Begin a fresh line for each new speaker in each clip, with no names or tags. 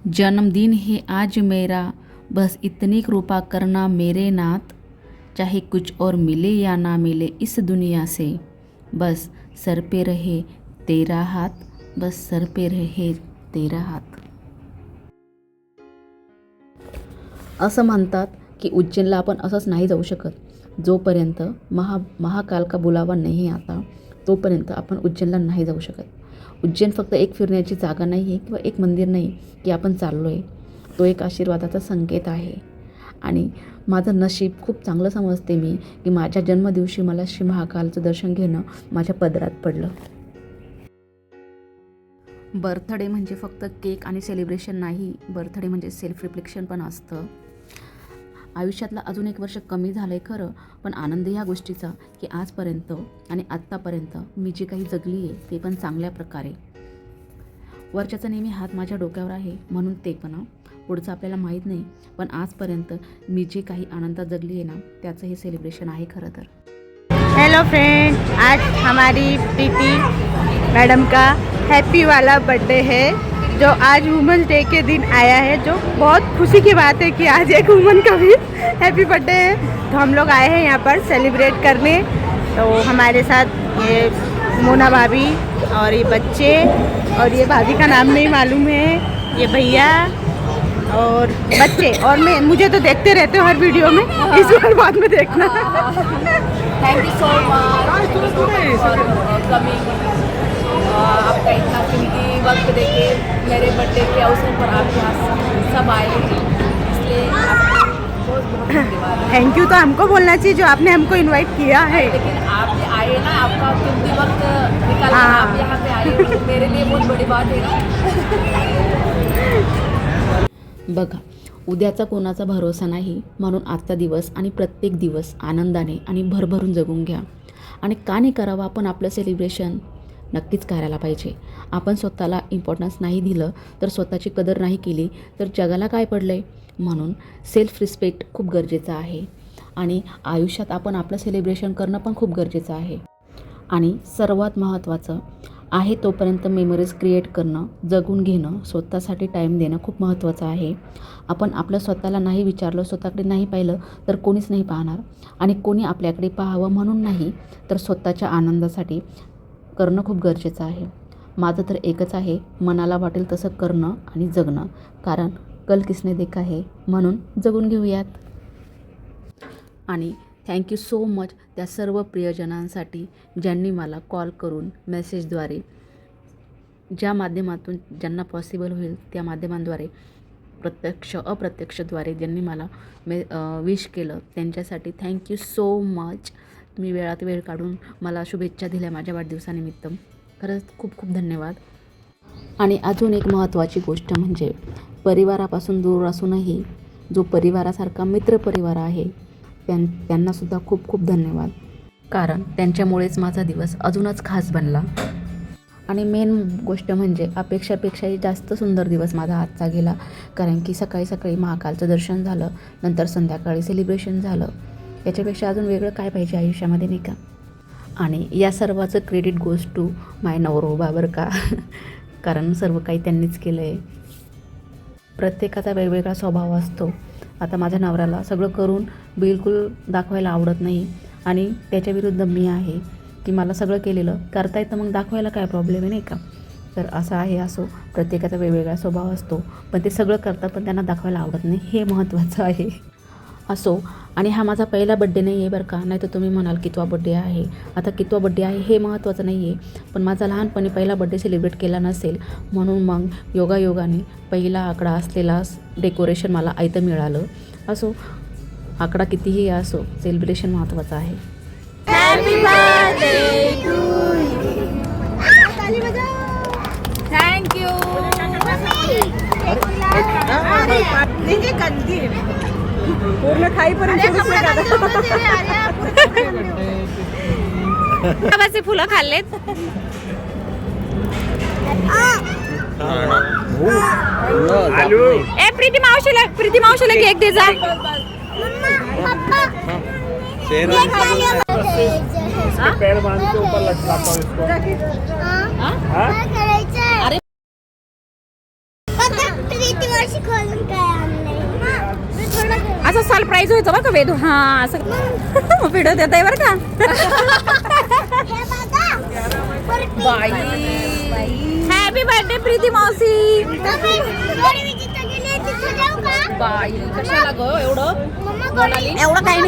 जन्मदिन है आज मेरा, बस इतनी कृपा करना मेरे नाथ। चाहे कुछ और मिले या ना मिले इस दुनिया से, बस सर पे रहे तेरा हात, बस सर पे रहे तेरा हात। असं म्हणतात की उज्जैनला आपण असंच नाही जाऊ शकत. जोपर्यंत महाकाल का बुलावा नाही आता, तोपर्यंत आपण उज्जैनला नाही जाऊ शकत. उज्जैन फक्त एक फिरण्याची जागा नाही आहे किंवा एक मंदिर नाही की आपण चाललो आहे. तो एक आशीर्वादाचा संकेत आहे. आणि माझं नशीब खूप चांगलं समजते मी की माझ्या जन्मदिवशी मला श्री महाकालचं दर्शन घेणं माझ्या पदरात पडलं. बर्थडे म्हणजे फक्त केक आणि सेलिब्रेशन नाही, बर्थडे म्हणजे सेल्फ रिफ्लेक्शन पण असतं. आयुष्यातलं अजून एक वर्ष कमी झालं आहे खरं, पण आनंद ह्या गोष्टीचा की आजपर्यंत आणि आत्तापर्यंत मी जे काही जगली आहे ते पण चांगल्या प्रकारे. वरच्याचा नेहमी हात माझ्या डोक्यावर आहे म्हणून ते पण पुढचं आपल्याला माहीत नाही, पण आजपर्यंत मी जे काही आनंदात जगली आहे ना त्याचं हे सेलिब्रेशन आहे खरं तर.
हेलो फ्रेंड, आज हमारी प्रीति मैडम का हैप्पी वाला बर्थडे है जो आज वुमेंस डे के दिन आया है, जो बहुत खुशी की बात है कि आज एक वुमन का भी हैप्पी बर्थडे है. तो हम लोग आए हैं यहाँ पर सेलिब्रेट करने. तो हमारे साथ ये मोना भाभी और ये बच्चे और ये भाभी का नाम नहीं मालूम है, ये भैया और बच्चे और मैं. मुझे तो देखते रहते हो हर वीडियो में, इस बार बाद में देखना.
Thank you so much for coming. आपका इतना कीमती वक्त देके मेरे बर्थडे के अवसर पर आप यहाँ सब आए, इसलिए आपको बहुत बहुत धन्यवाद.
थैंक यू तो हमको बोलना चाहिए जो आपने हमको इनवाइट किया है.
लेकिन आप आए ना, आपका कीमती वक्त निकाल आप यहाँ पे आए, मेरे लिए बहुत बड़ी बात है ना.
बघा, उद्याचा कोणाचा भरोसा नाही, म्हणून आजचा दिवस आणि प्रत्येक दिवस आनंदाने आणि भरभरून जगून घ्या. आणि का नाही करावं आपण आपलं सेलिब्रेशन? नक्कीच करायला पाहिजे. आपण स्वतःला इम्पॉर्टन्स नाही दिलं तर, स्वतःची कदर नाही केली तर जगाला काय पडलं आहे? म्हणून सेल्फ रिस्पेक्ट खूप गरजेचं आहे. आणि आयुष्यात आपण आपलं सेलिब्रेशन करणं पण खूप गरजेचं आहे. आणि सर्वात महत्त्वाचं आहे तोपर्यंत मेमरीज क्रिएट करणं, जगून घेणं, स्वतःसाठी टाईम देणं खूप महत्त्वाचं आहे. आपण आपलं स्वतःला नाही विचारलं, स्वतःकडे नाही पाहिलं तर कोणीच नाही पाहणार. आणि कोणी आपल्याकडे पाहावं म्हणून नाही तर स्वतःच्या आनंदासाठी करणं खूप गरजेचं आहे. माझं तर एकच आहे, मनाला वाटेल तसं करणं आणि जगणं. कारण कल किसने देखा है, म्हणून जगून घेऊयात. आणि थँक्यू सो मच त्या सर्व प्रियजनांसाठी ज्यांनी मला कॉल करून, मेसेजद्वारे, ज्या माध्यमातून ज्यांना पॉसिबल होईल त्या माध्यमांद्वारे, प्रत्यक्ष अप्रत्यक्षद्वारे ज्यांनी मला विश केलं त्यांच्यासाठी थँक्यू सो मच. तुम्ही वेळात वेळ काढून मला शुभेच्छा दिल्या माझ्या वाढदिवसानिमित्त. खरंच खूप खूप धन्यवाद. आणि अजून एक महत्त्वाची गोष्ट म्हणजे परिवारापासून दूर असूनही जो परिवारासारखा मित्रपरिवार आहे त्यांनासुद्धा खूप खूप धन्यवाद. कारण त्यांच्यामुळेच माझा दिवस अजूनच खास बनला. आणि मेन गोष्ट म्हणजे अपेक्षापेक्षाही जास्त सुंदर दिवस माझा आजचा गेला. कारण की सकाळी सकाळी महाकालचं दर्शन झालं, नंतर संध्याकाळी सेलिब्रेशन झालं. याच्यापेक्षा अजून वेगळं काय पाहिजे आयुष्यामध्ये, नाही का? आणि या सर्वाचं क्रेडिट गोज टू माय नवरोबा बरं का. कारण सर्व काही त्यांनीच केलं आहे. प्रत्येकाचा वेगवेगळा स्वभाव असतो. आता माझ्या नवऱ्याला सगळं करून बिलकुल दाखवायला आवडत नाही आणि त्याच्या विरुद्ध मी आहे की मला सगळं केलेलं करता येतं, मग दाखवायला काय प्रॉब्लेम आहे, नाही का? तर असं आहे. असो, प्रत्येकाचा वेगवेगळा स्वभाव असतो, पण ते सगळं करतात पण त्यांना दाखवायला आवडत नाही, हे महत्त्वाचं आहे. असो. आणि हा माझा पहिला बड्डे नाही आहे बरं का. नाही तर तुम्ही म्हणाल कितवा बड्डे आहे. आता कितवा बड्डे आहे हे महत्त्वाचं नाही आहे, पण माझा लहानपणी पहिला बड्डे सेलिब्रेट केला नसेल म्हणून मग योगायोगाने पहिला आकडा असलेला डेकोरेशन मला आयतं मिळालं. असो, आकडा कितीही असो, सेलिब्रेशन महत्त्वाचं आहे.
Happy birthday to
thank you.
पूर्ण खाईपर्यंत
गुलाबाचे फुलं खाल्लेत. ए प्रीती मावशीला केक दे जा.
पैर बांध के ऊपर लटकाता हूँ इसको.
अरे
असं सरप्राईज व्हायचं बरं का वेदू. हा असं व्हिडिओ देत आहे बरं का.
बाई
हॅपी बर्थडे प्रीती मावशी.
बाई कशाला ग एवढं म्हणाली?
एवढं काही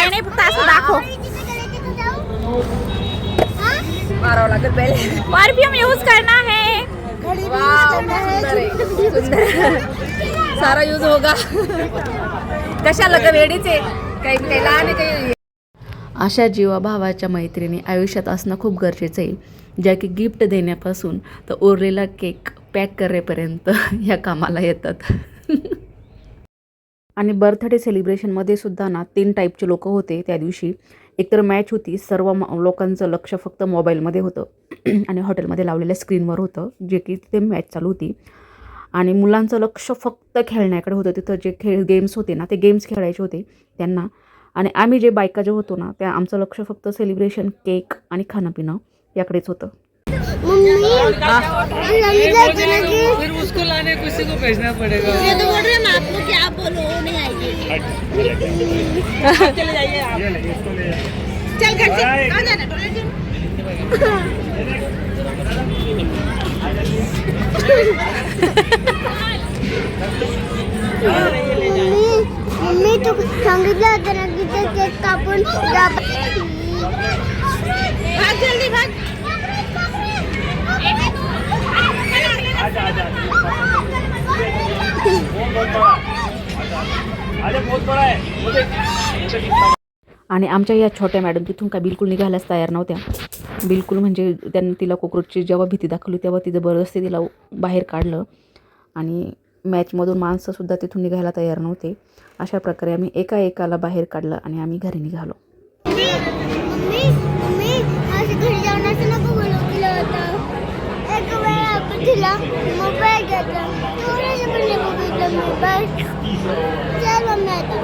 नाही फक्त असं दाखव.
मारावं लागेल पहिले.
परफ्यूम यूज करना है.
वाव, सुंदर आहे, सुंदर. सारा यूज होगा. कशाला ग वेडीचे काही काही लहान आहे काही.
अशा जीवाभावाच्या मैत्रिणी आयुष्यात असणं खूप गरजेचं आहे, ज्या की गिफ्ट देण्यापासून तर उरलेला केक पॅक करेपर्यंत ह्या कामाला येतात. आणि बर्थडे सेलिब्रेशनमध्ये सुद्धा ना 3 टाईपचे लोक होते त्या दिवशी. एकतर मॅच होती, सर्व लोकांचं लक्ष फक्त मोबाईलमध्ये होतं आणि हॉटेलमध्ये लावलेल्या स्क्रीनवर होतं, जे की तिथे मॅच चालू होती. आणि मुलांचं लक्ष फक्त खेळण्याकडे होतं. तिथं जे गेम्स होते ना, ते गेम्स खेळायचे होते त्यांना. आणि आम्ही जे बायका जे होतो ना, त्या आमचं लक्ष फक्त सेलिब्रेशन, केक आणि खाणं पिणं याकडेच होतं.
फिर उसको लाने किसी को भेजना पड़ेगा.
ये तो बोल रहे हैं आपको कि आप बोलो नहीं आएगी. चले जाइए आप. चल घर से आ जाना टॉयलेट. मम्मी तू सांगितलं होतं ना की ते केक कापून भाग जल्दी भाग.
आणि आमच्या या छोट्या मॅडम तिथून काय बिलकुल निघायलाच तयार नव्हत्या. बिलकुल म्हणजे त्यांनी तिला कॉकरोचची जेव्हा भीती दाखवली तेव्हा ती जबरदस्ती तिला बाहेर काढलं. आणि मॅचमधून माणसंसुद्धा तिथून निघायला तयार नव्हते. अशा प्रकारे आम्ही एकाला बाहेर काढलं आणि आम्ही घरी निघालो.
घरी जाऊन असं नको बोलू केलं होतं. एक वेळा आपण तिला मोबाईल घेतला, थोड्याशा पण नाही बघितलं मोबाईल. चल मम्मी आता.